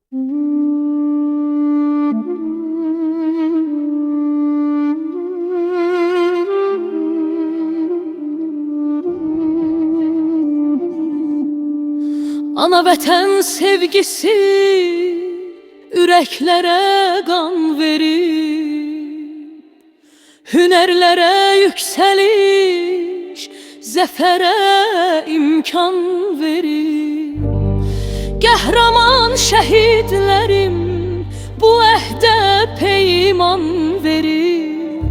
Ana vətən sevgisi ürəklərə qan verir, hünərlərə yüksəliş, zəfərə imkan verir. Qəhrəman şəhidlərim bu əhdə peyman verir,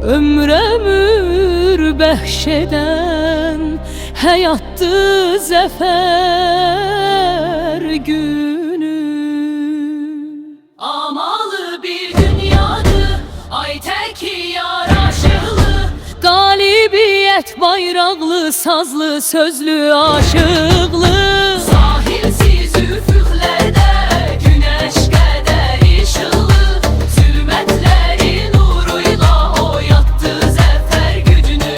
ömrə bəxş edən həyatdı zəfər günü. Amalı bir dünyadı, ay təki yaraşıqlı, qalibiyyət bayraqlı, sazlı, sözlü, aşıqlı. Sahilsiz üfüqlərdə günəş qədər işıqlı, zülmətləri nuruyla oyatdı zəfər gücünü.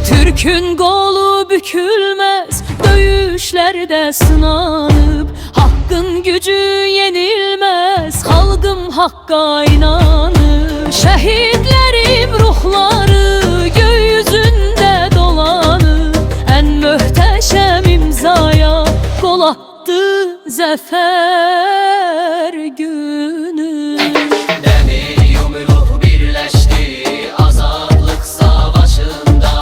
Türkün qolu bükülməz, döyüşlərdə sınanıb, haqqın gücü yenilməz, xalqım haqqa inanır. Şəhidlərim ruhları gökyüzündə dolanır, ən möhtəşəm imzaya qol atdı zəfər günü. Dəmir yumruq birləşdi azadlıq savaşında,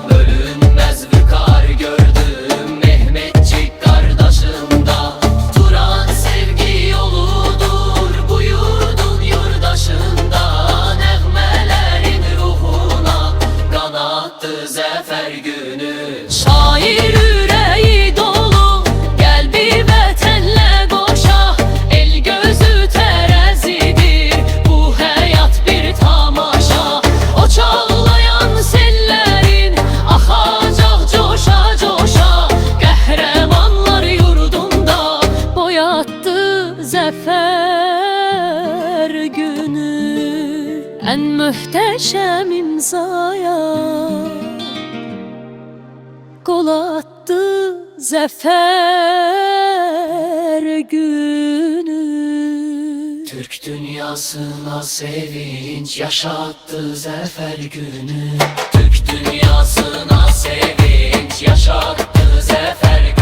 bölünməz vüqar gördüm Mehmetçik qardaşında. Turan sevgi yoludur bu yurdun yurdaşında, nəğmələrin ruhuna qanattı zəfər günü. Şair ürəyi dolu, qəlbi vətənlə qoşa, el gözü tərəzidir, bu həyat bir tamaşa. O çağlayan sellərin axacaq coşa coşa, qəhrəmanlar yurdunda boyatdı zəfər günü. Ən möhtəşəm imzaya qol atdı zəfər günü. Türk dünyasına sevinç yaşattı zəfər günü. Türk dünyasına sevinç yaşattı zəfər günü.